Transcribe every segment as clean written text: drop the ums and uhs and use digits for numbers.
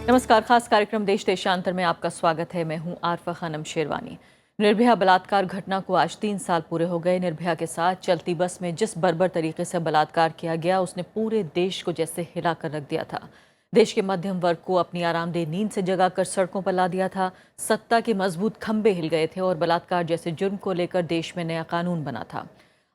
नमस्कार। खास कार्यक्रम देश देशांतर में आपका स्वागत है। मैं हूं आरफा खानम शेरवानी। निर्भया बलात्कार घटना को आज 3 साल पूरे हो गए। निर्भया के साथ चलती बस में जिस बर्बर तरीके से बलात्कार किया गया, उसने पूरे देश को जैसे हिला कर रख दिया था। देश के मध्यम वर्ग को अपनी आरामदेह नींद से जगाकर सड़कों पर ला दिया था। सत्ता के मजबूत खंभे हिल गए थे और बलात्कार जैसे जुर्म को लेकर देश में नया कानून बना था।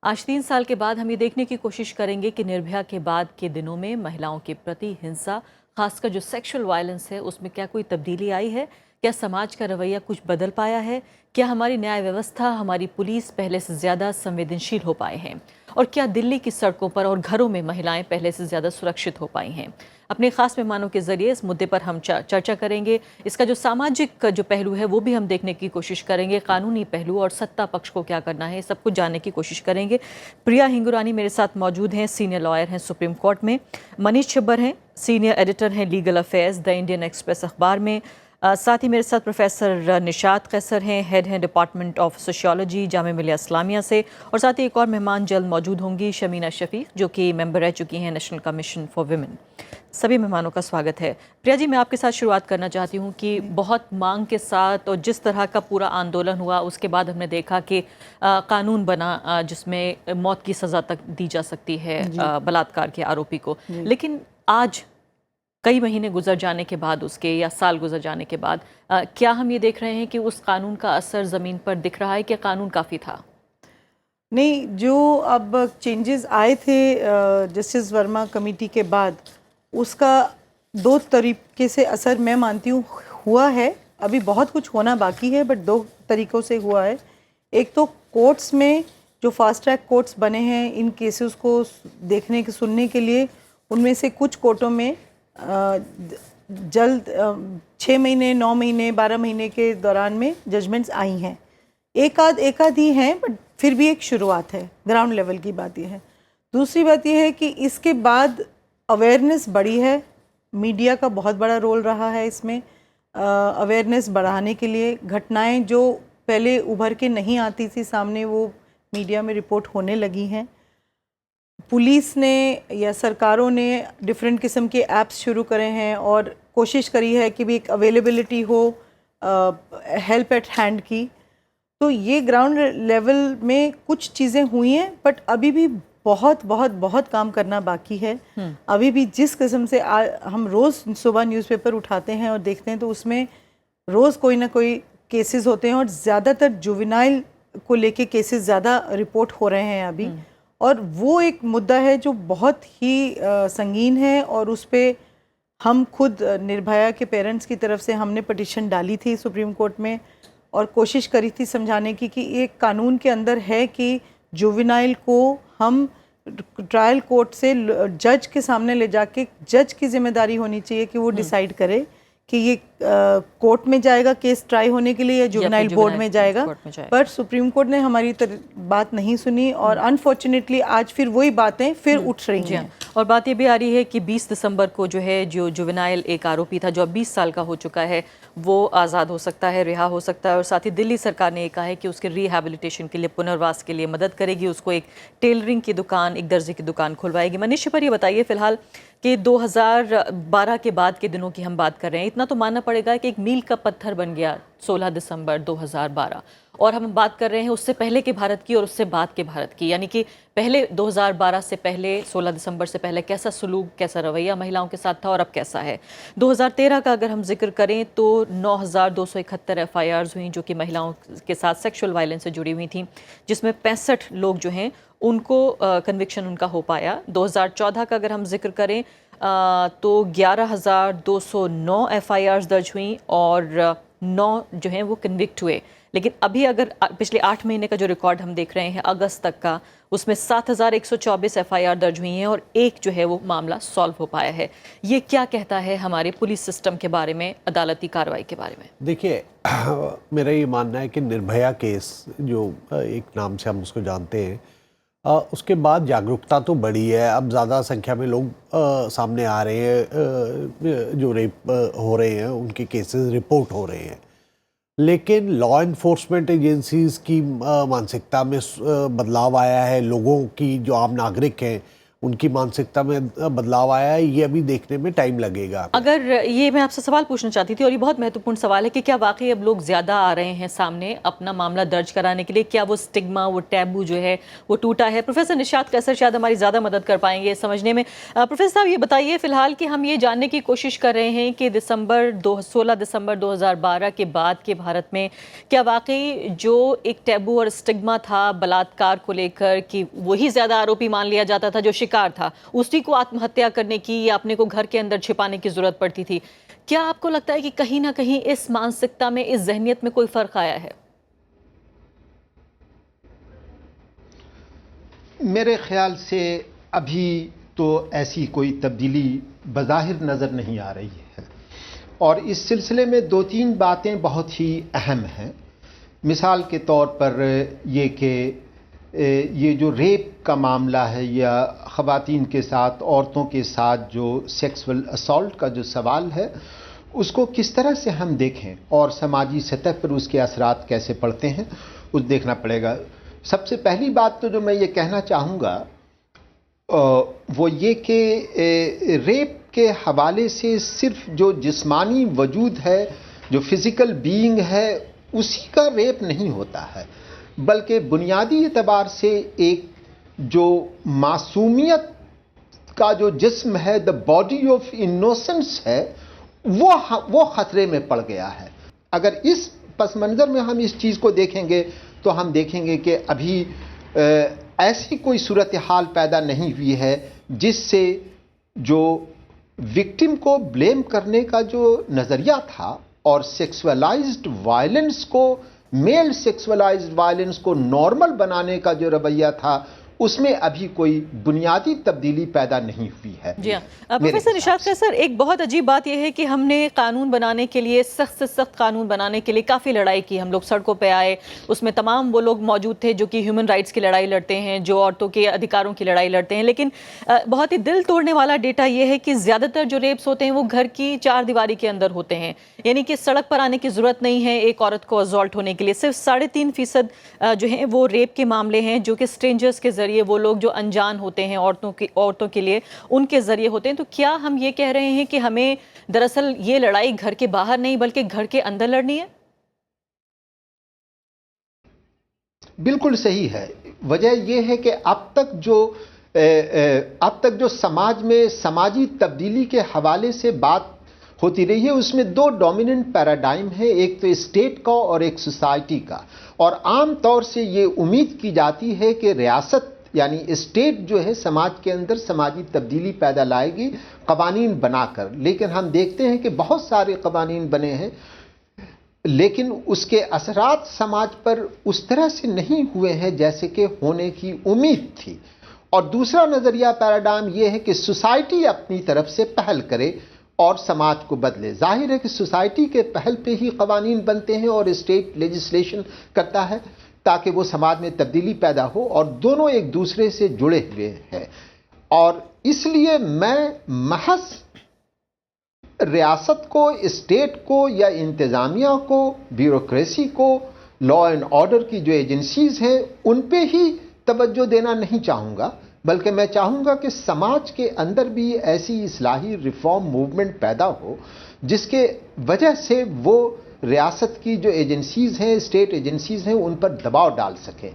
आज 3 साल के बाद हम ये देखने की कोशिश करेंगे कि निर्भया के बाद के दिनों में महिलाओं के प्रति हिंसा, खासकर जो सेक्सुअल वायलेंस है, उसमें क्या कोई तब्दीली आई है? क्या समाज का रवैया कुछ बदल पाया है? क्या हमारी न्याय व्यवस्था, हमारी पुलिस पहले से ज़्यादा संवेदनशील हो पाए हैं? और क्या दिल्ली की सड़कों पर और घरों में महिलाएं पहले से ज़्यादा सुरक्षित हो पाई हैं? अपने खास मेहमानों के जरिए इस मुद्दे पर हम चर्चा करेंगे। इसका जो सामाजिक जो पहलू है वो भी हम देखने की कोशिश करेंगे, कानूनी पहलू और सत्ता पक्ष को क्या करना है, सब कुछ जानने की कोशिश करेंगे। प्रिया हिंगुरानी मेरे साथ मौजूद हैं, सीनियर लॉयर हैं सुप्रीम कोर्ट में। मनीष छिब्बर हैं, सीनियर एडिटर हैं legal affairs the Indian express अखबार में। साथ ही मेरे साथ प्रोफेसर निशात कैसर हैं, हेड हैं department of sociology Jamia Millia Islamia से। और साथ ही एक और मेहमान जल्द मौजूद होंगी, शमीना शफीक, जो कि मेंबर रह चुकी हैं नेशनल कमीशन फॉर वुमेन। सभी मेहमानों का स्वागत है। प्रिया जी, मैं आपके साथ शुरुआत करना चाहती हूँ कि बहुत मांग के साथ और जिस तरह का पूरा आंदोलन हुआ, उसके बाद हमने देखा कि कानून बना जिसमें मौत की सज़ा तक दी जा सकती है बलात्कार के आरोपी को। लेकिन आज कई महीने गुजर जाने के बाद, उसके या साल गुजर जाने के बाद, क्या हम ये देख रहे हैं कि उस कानून का असर ज़मीन पर दिख रहा है कि कानून काफ़ी था? नहीं, जो अब चेंजेस आए थे जस्टिस वर्मा कमेटी के बाद, उसका दो तरीके से असर मैं मानती हूँ हुआ है। अभी बहुत कुछ होना बाकी है, बट दो तरीक़ों से हुआ है। एक तो कोर्ट्स में जो फास्ट ट्रैक कोर्ट्स बने हैं, इन केसेस को देखने के सुनने के लिए, उनमें से कुछ कोर्टों में जल्द 6 महीने, 9 महीने, 12 महीने के दौरान में जजमेंट्स आई हैं। एक आध ही हैं, बट फिर भी एक शुरुआत है। ग्राउंड लेवल की बात यह है। दूसरी बात यह है कि इसके बाद अवेयरनेस बढ़ी है। मीडिया का बहुत बड़ा रोल रहा है इसमें। अवेयरनेस बढ़ाने के लिए घटनाएं जो पहले उभर के नहीं आती थी सामने, वो मीडिया में रिपोर्ट होने लगी हैं। पुलिस ने या सरकारों ने डिफरेंट किस्म के ऐप्स शुरू करे हैं और कोशिश करी है कि भी एक अवेलेबिलिटी हो हेल्प एट हैंड की। तो ये ग्राउंड लेवल में कुछ चीज़ें हुई हैं, बट अभी भी बहुत बहुत बहुत काम करना बाकी है। अभी भी जिस किस्म से हम रोज़ सुबह न्यूज़पेपर उठाते हैं और देखते हैं, तो उसमें रोज़ कोई ना कोई केसेस होते हैं और ज़्यादातर जुवेनाइल को लेके केसेस ज़्यादा रिपोर्ट हो रहे हैं अभी। और वो एक मुद्दा है जो बहुत ही संगीन है, और उस पर हम खुद निर्भया के पेरेंट्स की तरफ से हमने पिटीशन डाली थी सुप्रीम कोर्ट में और कोशिश करी थी समझाने की कि एक कानून के अंदर है कि जुवेनाइल को हम ट्रायल कोर्ट से जज के सामने ले जाके, जज की जिम्मेदारी होनी चाहिए कि वो डिसाइड करे कि ये कोर्ट में जाएगा केस ट्राई होने के लिए या जुवेनाइल बोर्ड में जाएगा। पर सुप्रीम कोर्ट ने हमारी बात नहीं सुनी और अनफॉर्चुनेटली आज फिर वही बातें फिर उठ रही हैं। और बात ये भी आ रही है कि 20 दिसंबर को जो है, जो जुवेनाइल एक आरोपी था जो अब 20 साल का हो चुका है, वो आज़ाद हो सकता है, रिहा हो सकता है। और साथ ही दिल्ली सरकार ने कहा है कि उसके रिहैबिलिटेशन के लिए, पुनर्वास के लिए मदद करेगी। उसको एक टेलरिंग की दुकान, एक दर्जी की दुकान खुलवाएगी। मनीष पर ये बताइए फिलहाल कि 2012 के बाद के दिनों की हम बात कर रहे हैं। इतना तो मानना पड़ेगा कि एक मील का पत्थर बन गया 16 दिसंबर 2012। और हम बात कर रहे हैं उससे पहले के भारत की और उससे बाद के भारत की, यानी कि पहले 2012 से पहले, 16 दिसंबर से पहले कैसा सलूक, कैसा रवैया महिलाओं के साथ था और अब कैसा है। 2013 का अगर हम जिक्र करें तो 9271 FIRs हुई जो कि महिलाओं के साथ सेक्सुअल वायलेंस से जुड़ी हुई थी, जिसमें 65 लोग जो हैं उनको कन्विक्शन उनका हो पाया। 2014 का अगर हम जिक्र करें तो 11,209 FIRs दर्ज हुई और 9 जो हैं वो कन्विक्ट हुए। लेकिन अभी अगर पिछले 8 महीने का जो रिकॉर्ड हम देख रहे हैं अगस्त तक का, उसमें 7,124 FIR दर्ज हुई हैं और एक जो है वो मामला सॉल्व हो पाया है। ये क्या कहता है हमारे पुलिस सिस्टम के बारे में, अदालती कार्रवाई के बारे में? देखिए, मेरा ये मानना है कि निर्भया केस जो एक नाम से हम उसको जानते हैं, उसके बाद जागरूकता तो बढ़ी है। अब ज़्यादा संख्या में लोग सामने आ रहे हैं, जो रेप हो रहे हैं उनके केसेस रिपोर्ट हो रहे हैं। लेकिन लॉ इन्फोर्समेंट एजेंसीज़ की मानसिकता में बदलाव आया है। लोगों की, जो आम नागरिक हैं, उनकी मानसिकता में बदलाव आया है, ये अभी देखने में टाइम लगेगा। अगर ये मैं आपसे सवाल पूछना चाहती थी और ये बहुत महत्वपूर्ण सवाल है कि क्या वाकई अब लोग ज़्यादा आ रहे हैं सामने अपना मामला दर्ज कराने के लिए? क्या वो स्टिग्मा, वो टैबू जो है वो टूटा है? प्रोफेसर निशात कैसर शायद हमारी ज़्यादा मदद कर पाएंगे समझने में। प्रोफेसर साहब ये बताइए फिलहाल कि हम ये जानने की कोशिश कर रहे हैं कि 16 दिसंबर 2012 के बाद के भारत में क्या वाकई जो एक टैबू और स्टिग्मा था बलात्कार को लेकर कि वही ज़्यादा आरोपी मान लिया जाता था जो शिकार था, उसी को आत्महत्या करने की या अपने को घर के अंदर छिपाने की जरूरत पड़ती थी। क्या आपको लगता है कि कहीं ना कहीं इस मानसिकता में, इस जहनियत में कोई फर्क आया है? मेरे ख्याल से अभी तो ऐसी कोई तब्दीली बज़ाहिर नज़र नहीं आ रही है, और इस सिलसिले में दो तीन बातें बहुत ही अहम हैं। मिसाल के तौर पर ये जो रेप का मामला है या ख़वातीन के साथ, औरतों के साथ जो सेक्सुअल असॉल्ट का जो सवाल है, उसको किस तरह से हम देखें और समाजी सतह पर उसके असरात कैसे पड़ते हैं, उस देखना पड़ेगा। सबसे पहली बात तो जो मैं ये कहना चाहूँगा वो ये कि रेप के हवाले से सिर्फ जो जिस्मानी वजूद है, जो फिज़िकल बीइंग है, उसी का रेप नहीं होता है, बल्कि बुनियादी एतबार से एक जो मासूमियत का जो जिस्म है, द बॉडी ऑफ इनोसेंस है, वो ख़तरे में पड़ गया है। अगर इस पस मंज़र में हम इस चीज़ को देखेंगे तो हम देखेंगे कि अभी ऐसी कोई सूरत हाल पैदा नहीं हुई है जिससे जो विक्टिम को ब्लेम करने का जो नज़रिया था और सेक्सुअलाइज्ड वायलेंस को, मेल सेक्सुअलाइज्ड वायलेंस को नॉर्मल बनाने का जो रवैया था, उसमें अभी कोई बुनियादी तब्दीली पैदा नहीं हुई है। जी हाँ, प्रोफेसर निशात कैसर, एक बहुत अजीब बात यह है कि हमने कानून बनाने के लिए, सख्त से सख्त कानून बनाने के लिए काफ़ी लड़ाई की। हम लोग सड़कों पे आए, उसमें तमाम वो लोग मौजूद थे जो कि ह्यूमन राइट्स की लड़ाई लड़ते हैं, जो औरतों के अधिकारों की लड़ाई लड़ते हैं। लेकिन बहुत ही दिल तोड़ने वाला डेटा ये है कि ज़्यादातर जो रेप्स होते हैं वो घर की चार दीवारी के अंदर होते हैं, यानी कि सड़क पर आने की ज़रूरत नहीं है एक औरत को असॉल्ट होने के लिए। सिर्फ 3.5% जो है वो रेप के मामले हैं जो कि स्ट्रेंजर्स के जरिए, वो लोग जो अनजान होते हैं औरतों के लिए, उनके जरिए होते हैं। तो क्या हम ये कह रहे हैं कि हमें दरअसल ये लड़ाई घर के बाहर नहीं बल्कि घर के अंदर लड़नी है? बिल्कुल सही है। वजह यह है कि अब तक जो समाज में समाजी तब्दीली के हवाले से बात होती रही है, उसमें दो डोमिनेंट पैराडाइम है, एक तो स्टेट का और एक सोसाइटी का। और आम तौर से ये उम्मीद की जाती है कि रियासत यानी स्टेट जो है समाज के अंदर समाजी तब्दीली पैदा लाएगी कवानीन बनाकर। लेकिन हम देखते हैं कि बहुत सारे कवानीन बने हैं, लेकिन उसके असरात समाज पर उस तरह से नहीं हुए हैं जैसे कि होने की उम्मीद थी। और दूसरा नज़रिया पैराडाइम यह है कि सोसाइटी अपनी तरफ से पहल करे और समाज को बदले। जाहिर है कि सोसाइटी के पहल पे ही कवानीन बनते हैं और स्टेट लेजिस्लेशन करता है ताकि वो समाज में तब्दीली पैदा हो, और दोनों एक दूसरे से जुड़े हुए हैं। और इसलिए मैं महज रियासत को, स्टेट को या इंतज़ामिया को, ब्यूरोक्रेसी को, लॉ एंड ऑर्डर की जो एजेंसीज हैं उन पे ही तवज्जो देना नहीं चाहूँगा, बल्कि मैं चाहूँगा कि समाज के अंदर भी ऐसी इस्लाही रिफॉर्म मूवमेंट पैदा हो जिसके वजह से वो रियासत की जो एजेंसीज हैं, स्टेट एजेंसीज हैं, उन पर दबाव डाल सकें।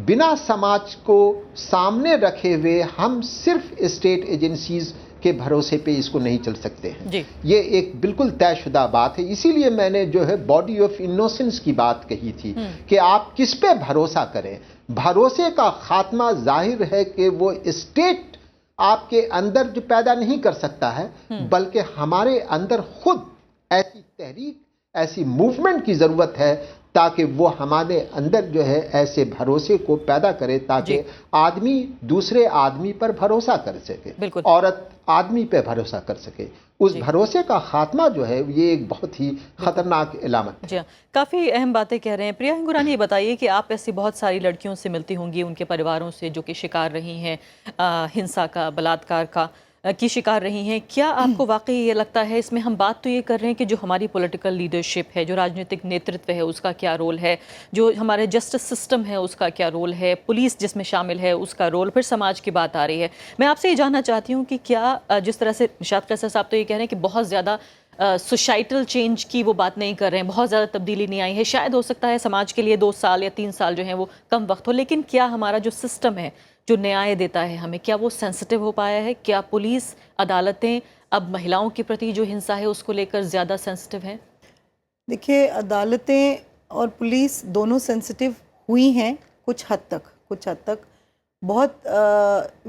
बिना समाज को सामने रखे हुए हम सिर्फ स्टेट एजेंसीज के भरोसे पे इसको नहीं चल सकते हैं। ये एक बिल्कुल तयशुदा बात है। इसीलिए मैंने जो है बॉडी ऑफ इनोसेंस की बात कही थी कि आप किस पे भरोसा करें। भरोसे का खात्मा जाहिर है कि वो स्टेट आपके अंदर जो पैदा नहीं कर सकता है, बल्कि हमारे अंदर खुद ऐसी तहरीक, ऐसी मूवमेंट की ज़रूरत है ताकि वो हमारे अंदर जो है ऐसे भरोसे को पैदा करे ताकि आदमी दूसरे आदमी पर भरोसा कर सके, औरत आदमी पे भरोसा कर सके। उस भरोसे का खात्मा जो है ये एक बहुत ही खतरनाक इलामत है। जी, काफ़ी अहम बातें कह रहे हैं। प्रिया हिंगुरानी, ये बताइए कि आप ऐसी बहुत सारी लड़कियों से मिलती होंगी, उनके परिवारों से जो कि शिकार रही हैं हिंसा का, बलात्कार का। की शिकार रही हैं। क्या आपको वाकई ये लगता है, इसमें हम बात तो ये कर रहे हैं कि जो हमारी पॉलिटिकल लीडरशिप है, जो राजनीतिक नेतृत्व है, उसका क्या रोल है, जो हमारे जस्टिस सिस्टम है उसका क्या रोल है, पुलिस जिसमें शामिल है उसका रोल, फिर समाज की बात आ रही है। मैं आपसे ये जानना चाहती हूँ कि क्या जिस तरह से निशात कैसर साहब तो ये कह रहे हैं कि बहुत ज़्यादा सोसाइटल चेंज की वो बात नहीं कर रहे हैं, बहुत ज़्यादा तब्दीली नहीं आई है, शायद हो सकता है समाज के लिए 2 साल या 3 साल जो है वो कम वक्त हो, लेकिन क्या हमारा जो सिस्टम है जो न्याय देता है हमें, क्या वो सेंसिटिव हो पाया है? क्या पुलिस अदालतें अब महिलाओं के प्रति जो हिंसा है उसको लेकर ज़्यादा सेंसिटिव हैं? देखिए, अदालतें और पुलिस दोनों सेंसिटिव हुई हैं कुछ हद तक। बहुत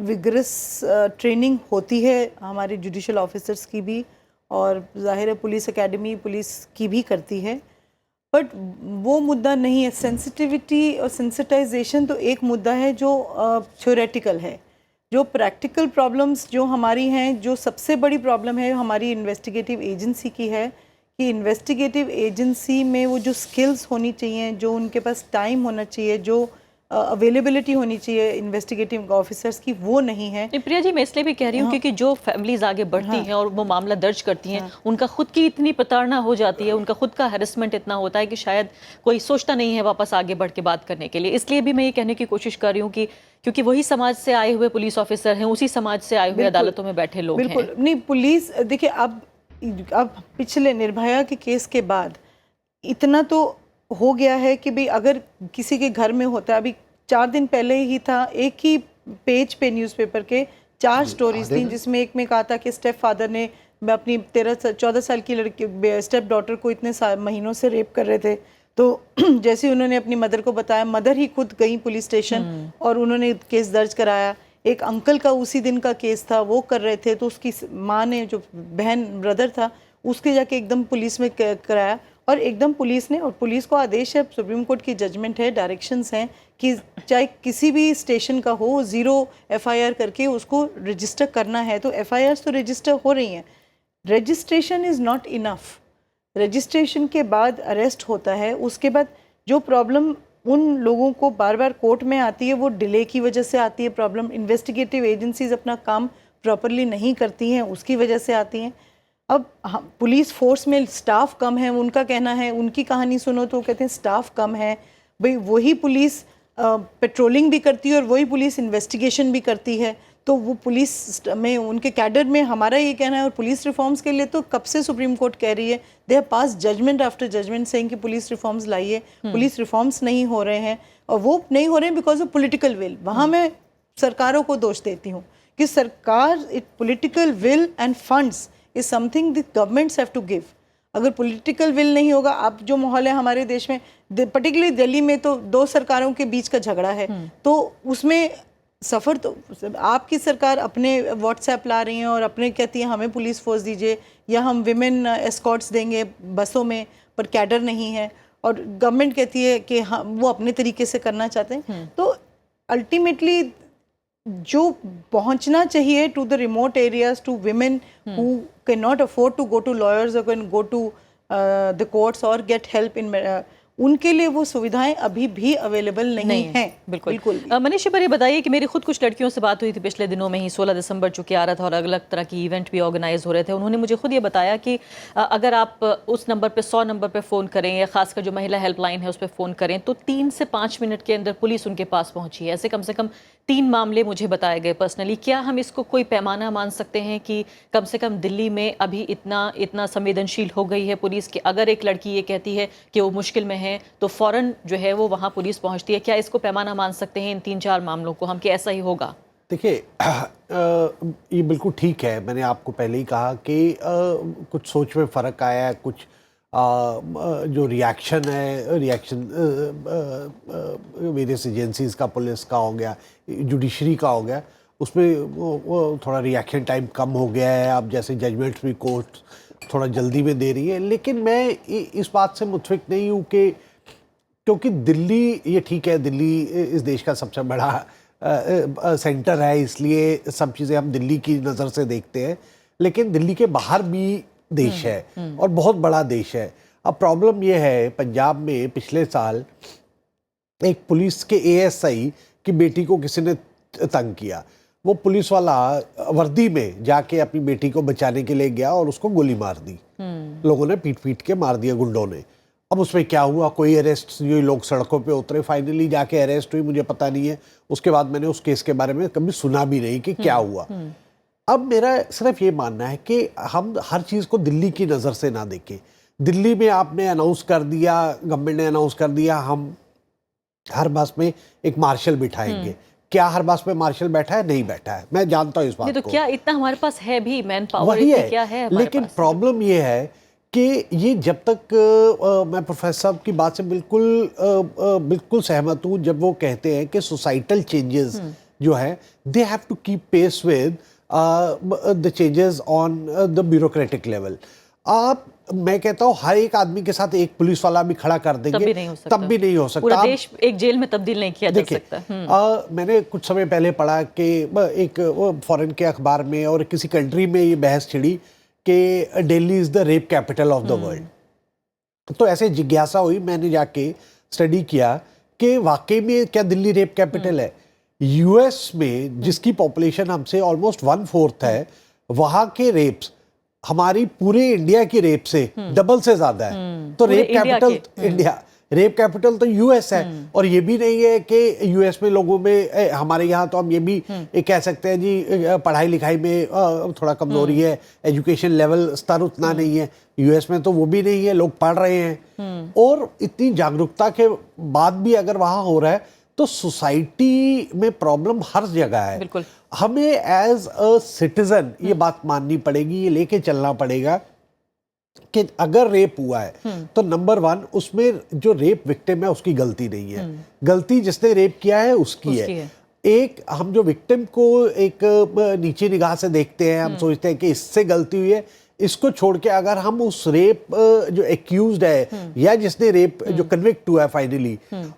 विगरस ट्रेनिंग होती है हमारे जुडिशल ऑफिसर्स की भी, और जाहिर है पुलिस एकेडमी पुलिस की भी करती है, बट वो मुद्दा नहीं है। सेंसिटिविटी और सेंसिटाइजेशन तो एक मुद्दा है जो थ्योरेटिकल है। जो प्रैक्टिकल प्रॉब्लम्स जो हमारी हैं, जो सबसे बड़ी प्रॉब्लम है हमारी इन्वेस्टिगेटिव एजेंसी की है कि इन्वेस्टिगेटिव एजेंसी में वो जो स्किल्स होनी चाहिए, जो उनके पास टाइम होना चाहिए, जो अवेलेबिलिटी होनी चाहिए इन्वेस्टिगेटिव ऑफिसर्स की, वो नहीं है। प्रिया जी, मैं इसलिए भी कह रही हूँ क्योंकि जो फैमिलीज आगे बढ़ती हैं और वो मामला दर्ज करती हैं, उनका खुद की इतनी प्रताड़ना हो जाती है, उनका खुद का हैरेसमेंट इतना होता है कि शायद कोई सोचता नहीं है वापस आगे बढ़ के बात करने के लिए। इसलिए भी मैं ये कहने की कोशिश कर रही हूँ कि क्योंकि वही समाज से आए हुए पुलिस ऑफिसर हैं, उसी समाज से आए हुए अदालतों में बैठे लोग हैं। बिल्कुल नहीं, पुलिस देखिए अब पिछले निर्भया के केस के बाद इतना तो हो गया है कि भाई अगर किसी के घर में होता है, अभी 4 दिन पहले ही था, एक ही पेज पे न्यूज़पेपर के 4 स्टोरीज थी, जिसमें एक में कहा था कि स्टेप फादर ने अपनी 14 साल की लड़की स्टेप डॉटर को इतने महीनों से रेप कर रहे थे। तो जैसे ही उन्होंने अपनी मदर को बताया, मदर ही खुद गई पुलिस स्टेशन और उन्होंने केस दर्ज कराया। एक अंकल का उसी दिन का केस था, वो कर रहे थे, तो उसकी माँ ने, जो बहन ब्रदर था, उसके जाके एकदम पुलिस में कराया, और एकदम पुलिस ने, और पुलिस को आदेश है, सुप्रीम कोर्ट की जजमेंट है, डायरेक्शंस हैं कि चाहे किसी भी स्टेशन का हो, 0 FIR करके उसको रजिस्टर करना है। तो FIRs तो रजिस्टर हो रही हैं, registration is not enough. Registration के बाद अरेस्ट होता है, उसके बाद जो प्रॉब्लम उन लोगों को बार बार कोर्ट में आती है वो डिले की वजह से आती है प्रॉब्लम। इन्वेस्टिगेटिव एजेंसीज अपना काम प्रॉपरली नहीं करती हैं, उसकी वजह से आती हैं। अब पुलिस फोर्स में स्टाफ कम है, उनका कहना है, उनकी कहानी सुनो तो कहते हैं स्टाफ कम है। भाई वही पुलिस पेट्रोलिंग भी करती है और वही पुलिस इन्वेस्टिगेशन भी करती है, तो वो पुलिस में, उनके कैडर में, हमारा ये कहना है। और पुलिस रिफॉर्म्स के लिए तो कब से सुप्रीम कोर्ट कह रही है, they have pass judgement after judgement saying कि पुलिस रिफॉर्म्स लाइए। पुलिस रिफॉर्म्स नहीं हो रहे हैं, और वो नहीं हो रहे हैं बिकॉज ऑफ पॉलिटिकल विल। वहाँ मैं सरकारों को दोष देती हूँ कि सरकार, political will and funds is something the governments have to give. अगर पॉलिटिकल विल नहीं होगा, अब जो माहौल है हमारे देश में, पर्टिकुलरली दिल्ली में तो 2 सरकारों के बीच का झगड़ा है, तो उसमें सफ़र तो आपकी सरकार अपने व्हाट्सएप ला रही हैं और अपने कहती है हमें पुलिस फोर्स दीजिए, या हम विमेन एस्कॉर्ट्स देंगे बसों में, पर कैडर नहीं है, और गवर्नमेंट कहती है कि हाँ वो अपने तरीके से करना चाहते हैं। तो अल्टीमेटली जो पहुंचना चाहिए to the remote areas, to women who can not afford to go to lawyers और can go to the courts और गेट हेल्प इन, उनके लिए वो सुविधाएं अभी भी अवेलेबल नहीं हैं। बिल्कुल। मनीष पर ये बताइए कि मेरी खुद कुछ लड़कियों से बात हुई थी पिछले दिनों में ही, 16 दिसंबर चूँकि आ रहा था और अलग अलग तरह की इवेंट भी ऑर्गेनाइज हो रहे थे। उन्होंने मुझे खुद ये बताया कि अगर आप उस नंबर पे 100 नंबर पे फ़ोन करें, या खासकर जो महिला हेल्पलाइन है उस पर फ़ोन करें, तो 3 से 5 मिनट के अंदर पुलिस उनके पास पहुँची है। ऐसे कम से कम 3 मामले मुझे बताए गए पर्सनली। क्या हम इसको कोई पैमाना मान सकते हैं कि कम से कम दिल्ली में अभी इतना संवेदनशील हो गई है पुलिस कि अगर एक लड़की ये कहती है कि वो मुश्किल में है तो फ़ौरन जो है वो वहाँ पुलिस पहुँचती है? क्या इसको पैमाना मान सकते हैं इन 3-4 मामलों को हम कि ऐसा ही होगा? देखिए, ये बिल्कुल ठीक है। मैंने आपको पहले ही कहा कि कुछ सोच में फ़र्क आया है, कुछ जो रिएक्शन है, वेरियस एजेंसीज़ का, पुलिस का हो गया, जुडिशरी का हो गया, उसमें वो थोड़ा रिएक्शन टाइम कम हो गया है। अब जैसे जजमेंट्स भी कोर्ट थोड़ा जल्दी में दे रही है, लेकिन मैं इस बात से मुतफिक नहीं हूँ कि क्योंकि दिल्ली, ये ठीक है, दिल्ली इस देश का सबसे बड़ा सेंटर है, इसलिए सब चीज़ें हम दिल्ली की नज़र से देखते हैं, लेकिन दिल्ली के बाहर भी देश है और बहुत बड़ा देश है। अब प्रॉब्लम ये है, पंजाब में पिछले साल एक पुलिस के ASI की बेटी को किसी ने तंग किया, वो पुलिस वाला वर्दी में जाके अपनी बेटी को बचाने के लिए गया और उसको गोली मार दी। लोगों ने पीट पीट के मार दिया, गुंडों ने। अब उसमें क्या हुआ, कोई अरेस्ट, ये लोग सड़कों पे उतरे, फाइनली जाके अरेस्ट हुई, मुझे पता नहीं है। उसके बाद मैंने उस केस के बारे में कभी सुना भी नहीं कि क्या हुआ। अब मेरा सिर्फ ये मानना है कि हम हर चीज़ को दिल्ली की नज़र से ना देखें। दिल्ली में आपने अनाउंस कर दिया, गवर्नमेंट ने अनाउंस कर दिया हम हर बस में एक मार्शल बिठाएंगे। क्या हर बस में मार्शल बैठा है? नहीं बैठा है, मैं जानता हूँ इस बात तो को। क्या इतना हमारे पास है भी मैन पावर? वही है, क्या है हमारे लेकिन पास? प्रॉब्लम ये है कि ये जब तक मैं प्रोफेसर साहब की बात से बिल्कुल सहमत हूँ जब वो कहते हैं कि सोसाइटल चेंजेस जो है they have to keep pace with the changes on the bureaucratic level. मैं कहता हूँ हर एक आदमी के साथ एक पुलिस वाला भी खड़ा कर देंगे, तब भी नहीं हो सकता। तब भी नहीं हो सकता। पूरा देश एक जेल में तब्दील नहीं किया जा सकता। मैंने कुछ समय पहले पढ़ा कि एक फॉरेन के अखबार में और किसी कंट्री में ये बहस छिड़ी कि Delhi is the rape capital of the world. तो ऐसे जिज्ञासा हुई, मैंने जाके स्टडी किया कि वाकई में क्या दिल्ली रेप कैपिटल है। यूएस में जिसकी पॉपुलेशन हमसे ऑलमोस्ट 1/4 है, वहां के रेप्स हमारी पूरे इंडिया की रेप से डबल से ज्यादा है। तो rape capital India, rape capital तो यूएस है। और ये भी नहीं है कि यूएस में लोगों में, हमारे यहाँ तो हम ये भी कह सकते हैं जी पढ़ाई लिखाई में थोड़ा कमजोरी है, एजुकेशन लेवल स्तर उतना नहीं है। यूएस में तो वो भी नहीं है, लोग पढ़ रहे हैं। और इतनी जागरूकता के बाद भी अगर वहाँ हो रहा है तो सोसाइटी में प्रॉब्लम हर जगह है। बिल्कुल। हमें एज अ सिटीजन ये बात माननी पड़ेगी, ये लेके चलना पड़ेगा कि अगर रेप हुआ है तो नंबर 1 उसमें जो रेप विक्टिम है उसकी गलती नहीं है, गलती जिसने रेप किया है उसकी है। एक हम जो विक्टिम को एक नीचे निगाह से देखते हैं, हम सोचते हैं कि इससे गलती हुई है, इसको छोड़ के अगर हम उस रेप जो एक्यूज्ड है या जिसने रेप जो कन्विक्ट हुआ है फाइनली,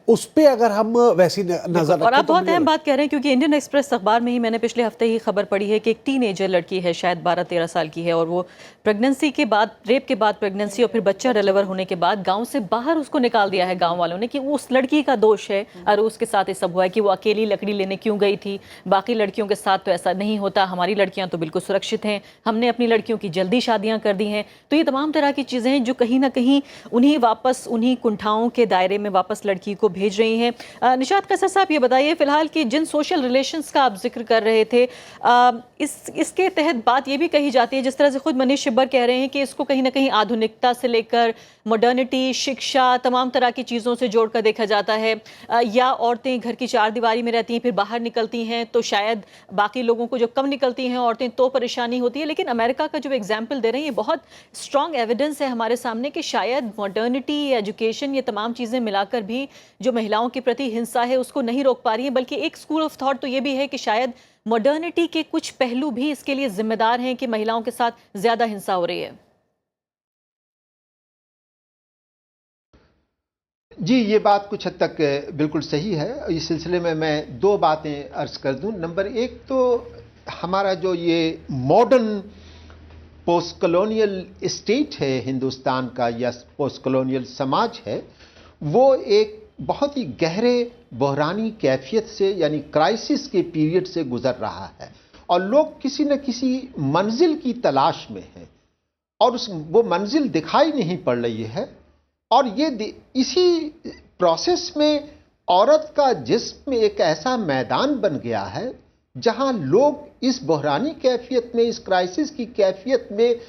उस पे अगर हम वैसी नजर रखें। और आप बहुत अहम बात कह रहे हैं, क्योंकि इंडियन एक्सप्रेस अखबार में ही मैंने पिछले हफ्ते ही खबर पढ़ी है कि एक टीनेजर लड़की है, शायद 12-13 साल की है, और वो प्रेगनेंसी के बाद, रेप के बाद प्रेगनेंसी और फिर बच्चा डिलीवर होने के बाद गाँव से बाहर उसको निकाल दिया है गाँव वालों ने कि उस लड़की का दोष है और उसके साथ ये सब हुआ है कि वो अकेली लकड़ी लेने क्यों गई थी, बाकी लड़कियों के साथ तो ऐसा नहीं होता, हमारी लड़कियां तो बिल्कुल सुरक्षित हैं, हमने अपनी लड़कियों की जल्दी शादियां कर दी हैं। तो ये तमाम तरह की चीज़ें हैं जो कहीं ना कहीं उन्हीं कुंठाओं के दायरे में वापस लड़की को भेज रही हैं। निशात कसर साहब, ये बताइए फिलहाल कि जिन सोशल रिलेशंस का आप जिक्र कर रहे थे, इसके तहत बात ये भी कही जाती है, जिस तरह से खुद मनीष शिब्बर कह रहे हैं कि इसको कहीं ना कहीं आधुनिकता से लेकर मॉडर्निटी, शिक्षा, तमाम तरह की चीज़ों से जोड़कर देखा जाता है। या औरतें घर की चार दीवारी में रहती हैं, फिर बाहर निकलती हैं तो शायद बाकी लोगों को, जो कम निकलती हैं औरतें, तो परेशानी होती है। लेकिन अमेरिका का जो एग्जाम्पल दे रहे हैं, ये बहुत स्ट्रॉन्ग एविडेंस है हमारे सामने कि शायद मॉडर्निटी, एजुकेशन, ये तमाम चीज़ें मिलाकर भी जो महिलाओं के प्रति हिंसा है उसको नहीं रोक पा रही है। बल्कि एक स्कूल ऑफ थॉट तो ये भी है कि शायद मॉडर्निटी के कुछ पहलू भी इसके लिए जिम्मेदार हैं कि महिलाओं के साथ ज़्यादा हिंसा हो रही है। जी, ये बात कुछ हद तक बिल्कुल सही है। इस सिलसिले में मैं 2 बातें अर्ज कर दूं। नंबर 1 तो हमारा जो ये मॉडर्न पोस्ट कॉलोनियल स्टेट है हिंदुस्तान का, या पोस्ट कॉलोनियल समाज है, वो एक बहुत ही गहरे बहरानी कैफियत से, यानी क्राइसिस के पीरियड से गुजर रहा है, और लोग किसी न किसी मंजिल की तलाश में हैं, और वो मंजिल दिखाई नहीं पड़ रही है। और ये इसी प्रोसेस में औरत का जिस्म एक ऐसा मैदान बन गया है जहां लोग इस बहरानी कैफियत में, इस क्राइसिस की कैफियत में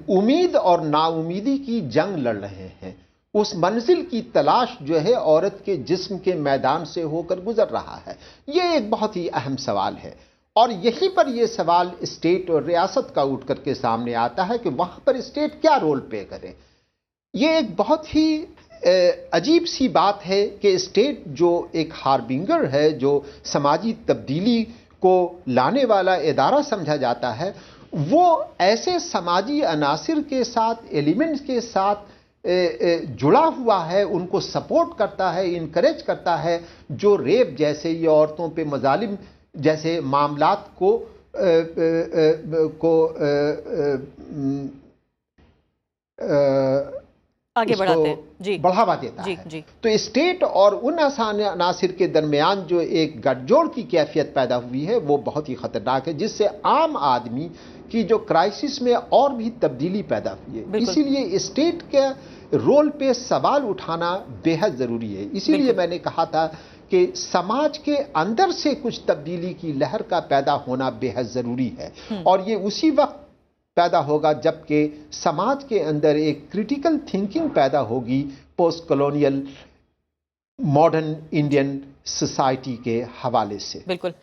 उम्मीद और नाउमीदी की जंग लड़ रहे हैं। उस मंजिल की तलाश जो है औरत के जिस्म के मैदान से होकर गुजर रहा है। ये एक बहुत ही अहम सवाल है, और यहीं पर यह सवाल स्टेट और रियासत का उठ करके सामने आता है कि वहां पर स्टेट क्या रोल प्ले करे। ये एक बहुत ही अजीब सी बात है कि स्टेट जो एक हार्बिंगर है, जो समाजी तब्दीली को लाने वाला इदारा समझा जाता है, वो ऐसे समाजी अनासिर के साथ, एलिमेंट्स के साथ जुड़ा हुआ है, उनको सपोर्ट करता है, इनकरेज करता है, जो रेप जैसे या औरतों पे मजालिम जैसे मामलात को आगे उसको बढ़ाते हैं। जी बढ़ावा देता जी है। जी तो स्टेट और उन अनासिर के दरमियान जो एक गठजोड़ की कैफियत पैदा हुई है वो बहुत ही खतरनाक है, जिससे आम आदमी की जो क्राइसिस में और भी तब्दीली पैदा हुई है। बिल्कुल। इसीलिए स्टेट के रोल पे सवाल उठाना बेहद जरूरी है। इसीलिए बिल्कुल। मैंने कहा था कि समाज के अंदर से कुछ तब्दीली की लहर का पैदा होना बेहद जरूरी है, और ये उसी वक्त पैदा होगा जबकि समाज के अंदर एक क्रिटिकल थिंकिंग पैदा होगी post colonial modern Indian society के हवाले से। बिल्कुल।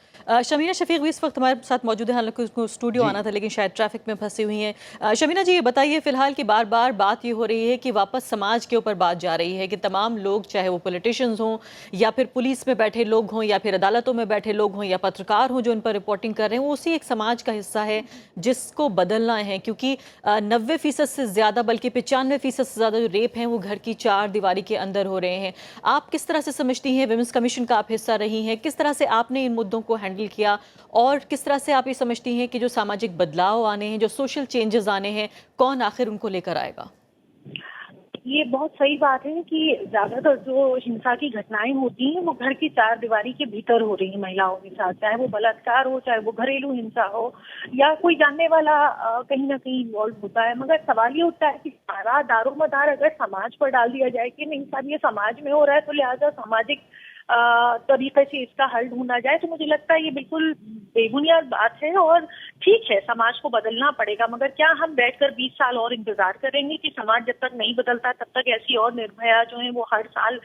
शमीना शफीक भी इस वक्त हमारे साथ मौजूद है, हालांकि उसको स्टूडियो आना था लेकिन शायद ट्रैफिक में फंसी हुई हैं। शमीना जी, ये बताइए, फिलहाल की बार बार बात ये हो रही है कि वापस समाज के ऊपर बात जा रही है कि तमाम लोग, चाहे वो पॉलिटिशियंस हों या फिर पुलिस में बैठे लोग हों या फिर अदालतों में बैठे लोग हों या पत्रकार हों जो इन पर रिपोर्टिंग कर रहे हैं, वो उसी एक समाज का हिस्सा है जिसको बदलना है, क्योंकि 90% से ज़्यादा, बल्कि 95% से ज़्यादा जो रेप हैं वो घर की चार दीवारी के अंदर हो रहे हैं। आप किस तरह से समझती हैं, विमेंस कमीशन का आप हिस्सा रही हैं, किस तरह से आपने इन मुद्दों को हैंडल किया और किस तरह से आप ये समझती हैं कि जो सामाजिक बदलाव आने हैं, जो सोशल चेंजेस आने हैं, कौन आखिर उनको लेकर आएगा? ये बहुत सही बात है कि ज्यादातर जो हिंसा की घटनाएं होती हैं वो घर की चार दीवारी के भीतर हो रही हैं महिलाओं के साथ, चाहे वो बलात्कार हो, चाहे वो घरेलू हिंसा हो या कोई जानने वाला कहीं ना कहीं इन्वॉल्व होता है। मगर सवाल ये उठता है कि सारा दारोमदार अगर समाज पर डाल दिया जाए कि नहीं साहब ये समाज में हो रहा है तो लिहाजा सामाजिक तरीके से इसका हल ढूंढा जाए, तो मुझे लगता है ये बिल्कुल बेबुनियाद बात है। और ठीक है, समाज को बदलना पड़ेगा, मगर क्या हम बैठकर 20 साल और इंतजार करेंगे कि समाज जब तक नहीं बदलता तब तक ऐसी और निर्भया जो है वो हर साल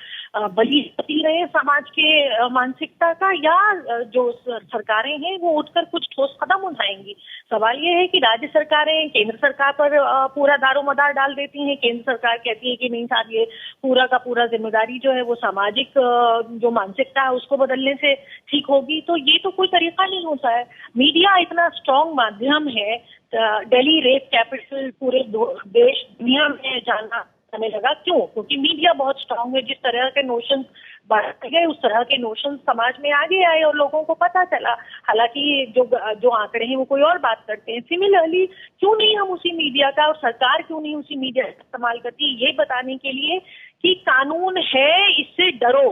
बलि होती रहे समाज के मानसिकता का, या जो सरकारें हैं वो उठकर कुछ ठोस कदम उठाएंगी? सवाल ये है कि राज्य सरकारें केंद्र सरकार पर पूरा दारोमदार डाल देती हैं। केंद्र सरकार कहती है कि नहीं साहब ये पूरा का पूरा जिम्मेदारी जो है वो सामाजिक जो मानसिकता है उसको बदलने से ठीक होगी, तो ये तो कोई तरीका नहीं होता है। मीडिया इतना स्ट्रॉन्ग माध्यम है, दिल्ली रेप कैपिटल पूरे देश दुनिया में जाना जाने लगा, क्यों? क्योंकि मीडिया बहुत स्ट्रॉन्ग है। जिस तरह के नोशन बढ़ते गए उस तरह के नोशन समाज में आगे आए और लोगों को पता चला। हालांकि जो आंकड़े हैं वो कोई और बात करते हैं। सिमिलरली क्यों नहीं हम उसी मीडिया का, और सरकार क्यों नहीं उसी मीडिया का इस्तेमाल करती है ये बताने के लिए कि कानून है, इससे डरो।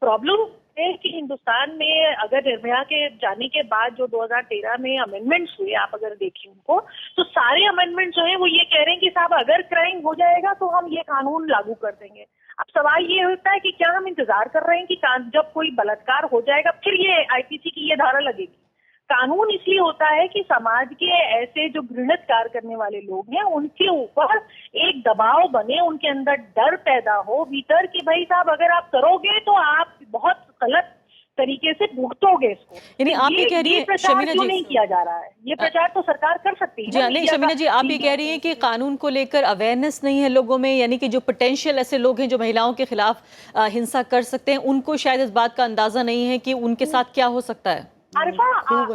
प्रॉब्लम है कि हिंदुस्तान में अगर निर्भया के जाने के बाद जो 2013 में अमेंडमेंट्स हुए, आप अगर देखें उनको, तो सारे अमेंडमेंट्स जो है वो ये कह रहे हैं कि साहब अगर क्राइम हो जाएगा तो हम ये कानून लागू कर देंगे। अब सवाल ये होता है कि क्या हम इंतजार कर रहे हैं कि जब कोई बलात्कार हो जाएगा फिर ये आईपीसी की ये धारा लगेगी? कानून इसलिए होता है कि समाज के ऐसे जो घृणित कार्य करने वाले लोग हैं उनके ऊपर एक दबाव बने, उनके अंदर डर पैदा हो भीतर कि भाई साहब अगर आप करोगे तो आप बहुत गलत तरीके से भुगतोगे इसको। यानी आप ये कह रही हैं, प्रचार शमीना क्यों जी, नहीं किया जा रहा है? ये प्रचार तो सरकार कर सकती है जी ना, नहीं मीडिया शमीना का। जी, आप ये कह रही हैं कि कानून को लेकर अवेयरनेस नहीं है लोगों में, यानी कि जो पोटेंशियल ऐसे लोग हैं जो महिलाओं के खिलाफ हिंसा कर सकते हैं, उनको शायद इस बात का अंदाजा नहीं है कि उनके साथ क्या हो सकता है। अरफा,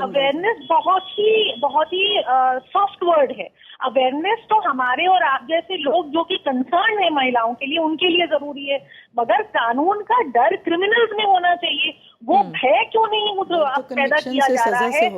अवेयरनेस बहुत ही सॉफ्ट वर्ड है। अवेयरनेस तो हमारे और आप जैसे लोग जो कि कंसर्न है महिलाओं के लिए, उनके लिए जरूरी है, मगर कानून का डर क्रिमिनल्स में होना चाहिए। वो भय क्यों नहीं पैदा किया जा रहा है?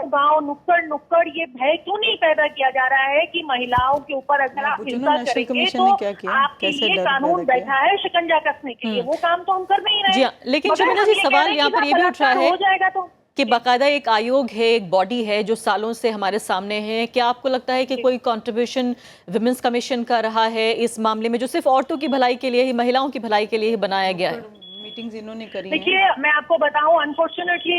गाँव नुक्कड़ ये भय क्यों नहीं पैदा किया जा रहा है कि महिलाओं के ऊपर अगर आप हिंसा करेंगे तो आपके लिए कानून बैठा है शिकंजा कसने के लिए? वो काम तो हम कर नहीं रहे। लेकिन शमीना जी, सवाल यहाँ पर ये भी उठ रहा है हो जाएगा तो कि बाकायदा एक आयोग है, एक बॉडी है जो सालों से हमारे सामने है। क्या आपको लगता है कि कोई कंट्रीब्यूशन विमेंस कमीशन का रहा है इस मामले में, जो सिर्फ औरतों की भलाई के लिए ही, महिलाओं की भलाई के लिए ही बनाया गया है? मीटिंग्स इन्होंने करी हैं। देखिए, मैं आपको बताऊं, अनफॉर्चुनेटली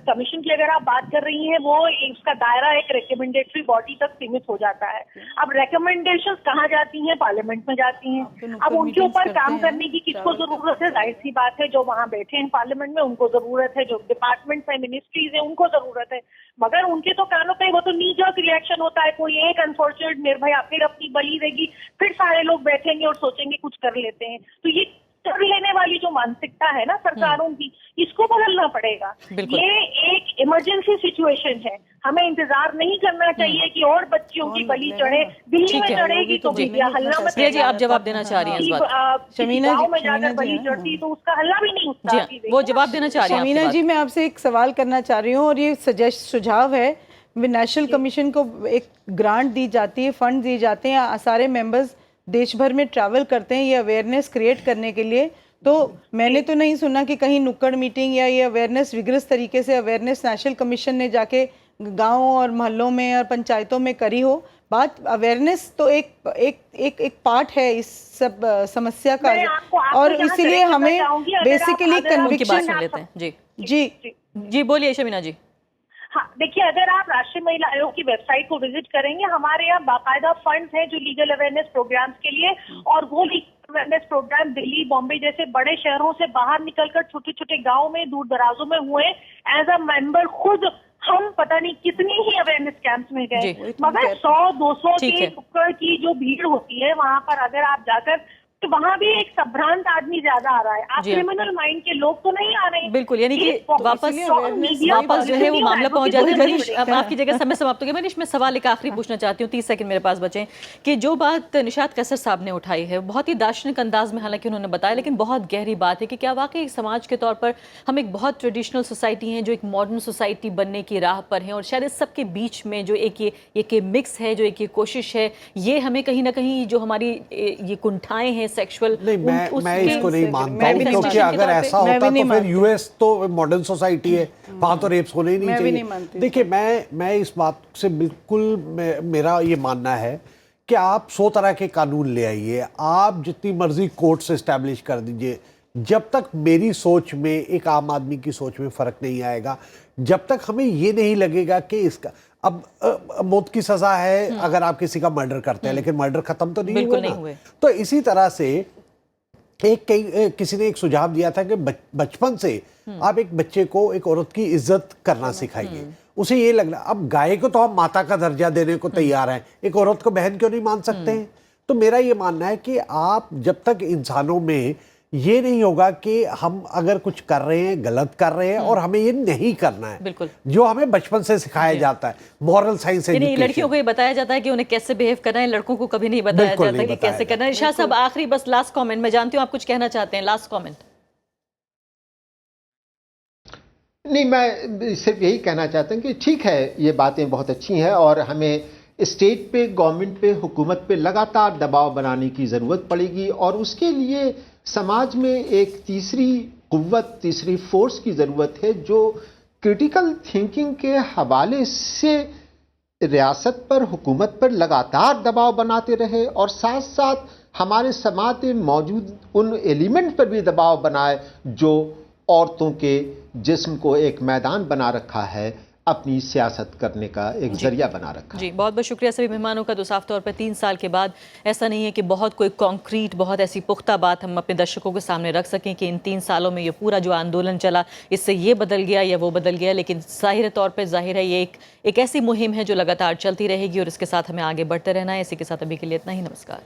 कमीशन की अगर आप बात कर रही हैं वो उसका दायरा एक रिकमेंडेटरी बॉडी तक सीमित हो जाता है। अब रिकमेंडेशंस कहाँ जाती हैं? पार्लियामेंट में जाती हैं। अब उनके ऊपर काम करने की किसको जरूरत है? जाहिर सी बात है जो वहाँ बैठे हैं पार्लियामेंट में उनको जरूरत है, जो डिपार्टमेंट है, मिनिस्ट्रीज है, उनको जरूरत है, मगर उनके तो कानों पे वो तो नी जर्क रिएक्शन होता है। कोई एक अनफॉर्चुनेट निर्भया फिर अपनी बलि देगी, फिर सारे लोग बैठेंगे और सोचेंगे कुछ कर लेते हैं। तो ये कर लेने वाली जो मानसिकता है ना सरकारों की, इसको बदलना पड़ेगा। ये एक इमरजेंसी सिचुएशन है, हमें इंतजार नहीं करना चाहिए कि और बच्चियों की बलि चढ़े। दिल्ली में चढ़ेगी तो मीडिया हल्ला मत। जी, आप जवाब देना चाह रही हैं इस बात? शमीना गाँव में जाकर बलि चढ़ती तो उसका हल्ला भी नहीं उठता। वो जवाब देना चाह रही हैं? शमीना जी, मैं आपसे एक सवाल करना चाह रही हूँ और ये सुझाव है। नेशनल कमीशन को एक ग्रांट दी जाती है, फंड दिए जाते हैं, सारे मेंबर्स देश भर में ट्रैवल करते हैं ये अवेयरनेस क्रिएट करने के लिए, तो मैंने तो नहीं सुना कि कहीं नुक्कड़ मीटिंग या ये अवेयरनेस विग्रस तरीके से अवेयरनेस नेशनल कमीशन ने जाके गाँव और मोहल्लों में और पंचायतों में करी हो। बात अवेयरनेस तो एक पार्ट है इस सब समस्या का, और इसीलिए हमें बेसिकली कन्विक्शन। जी बोलिए शमीना जी। हाँ, देखिए, अगर आप राष्ट्रीय महिला आयोग की वेबसाइट को विजिट करेंगे, हमारे यहाँ बाकायदा फंड्स हैं जो लीगल अवेयरनेस प्रोग्राम्स के लिए, और वो legal awareness programme Delhi, Bombay जैसे बड़े शहरों से बाहर निकलकर छोटे छोटे गाँव में, दूर दराजों में हुए। एज अ मेंबर खुद हम पता नहीं कितनी ही अवेयरनेस कैंप्स में गए, मगर 100-200 की नुक्कड़ की जो भीड़ होती है वहां पर अगर आप जाकर, तो वहाँ भी एक संभ्रांत आदमी ज्यादा आ रहा है। आप क्रिमिनल माइंड के लोग तो नहीं आ रहे हैं। बिल्कुल, यानी कि वापस जो है वो मामला पहुंच जाता है। मनीष, अब आपकी जगह समय समाप्त हो गया। मनीष, मैं सवाल एक आखिरी पूछना चाहती हूँ, 30 सेकंड मेरे पास बचे, कि जो बात निशात कैसर साहब ने उठाई है बहुत ही दार्शनिक अंदाज में हालांकि उन्होंने बताया, लेकिन बहुत गहरी बात है कि क्या वाकई समाज के तौर पर हम एक बहुत ट्रेडिशनल सोसाइटी हैं जो एक मॉडर्न सोसाइटी बनने की राह पर हैं, और शायद इस सब के बीच में जो एक मिक्स है, जो एक कोशिश है, ये हमें कहीं ना कहीं जो हमारी ये कुंठाएं हैं सेक्सुअल, मैं इसको नहीं मानता हूँ, क्योंकि अगर ऐसा होता तो फिर यूएस तो मॉडर्न सोसाइटी है, वहां तो रेप्स होने ही नहीं चाहिए। देखिए, मैं इस बात से बिल्कुल, मेरा ये मानना है कि आप 100 तरह के कानून ले आइए, आप जितनी मर्जी कोर्ट से एस्टैब्लिश कर दीजिए, जब तक मेरी सोच में, एक आम आदमी की सोच में फर्क नहीं आएगा, जब तक हमें ये नहीं लगेगा कि इसका अब मौत की सजा है अगर आप किसी का मर्डर करते हैं, लेकिन मर्डर खत्म तो नहीं हुआ ना। तो इसी तरह से किसी ने एक सुझाव दिया था कि बचपन से आप एक बच्चे को, एक औरत की इज्जत करना सिखाइए, उसे ये लग रहा, अब गाय को तो हम माता का दर्जा देने को तैयार हैं, एक औरत को बहन क्यों नहीं मान सकते हैं? तो मेरा ये मानना है कि आप जब तक इंसानों में ये नहीं होगा कि हम अगर कुछ कर रहे हैं गलत कर रहे हैं और हमें ये नहीं करना है, बिल्कुल, जो हमें बचपन से सिखाया जाता है, मॉरल साइंस एजुकेशन। लड़कियों को ये बताया जाता है कि उन्हें कैसे बिहेव करना है, लड़कों को कभी नहीं बताया जाता कि कैसे करना है। शाह साहब, आखिरी बस लास्ट कमेंट, मैं जानती हूँ आप कुछ कहना चाहते हैं, लास्ट कमेंट। नहीं, मैं सिर्फ यही कहना चाहता हूँ कि ठीक है, ये बातें बहुत अच्छी हैं और हमें स्टेट पे, गवर्नमेंट पे, हुकूमत पे लगातार दबाव बनाने की ज़रूरत पड़ेगी, और उसके लिए समाज में एक तीसरी कुव्वत, तीसरी फोर्स की ज़रूरत है जो क्रिटिकल थिंकिंग के हवाले से रियासत पर, हुकूमत पर लगातार दबाव बनाते रहे, और साथ साथ हमारे समाज में मौजूद उन एलिमेंट पर भी दबाव बनाए जो औरतों के जिस्म को एक मैदान बना रखा है, अपनी सियासत करने का एक जरिया बना रखा। जी, बहुत बहुत शुक्रिया सभी मेहमानों का। तो साफ तौर पर 3 साल के बाद ऐसा नहीं है कि बहुत कोई कॉन्क्रीट, बहुत ऐसी पुख्ता बात हम अपने दर्शकों के सामने रख सकें कि इन 3 सालों में ये पूरा जो आंदोलन चला इससे ये बदल गया या वो बदल गया, लेकिन ज़ाहिर तौर पर जाहिर है ये एक ऐसी मुहिम है जो लगातार चलती रहेगी और इसके साथ हमें आगे बढ़ते रहना है। इसी के साथ अभी के लिए इतना ही, नमस्कार।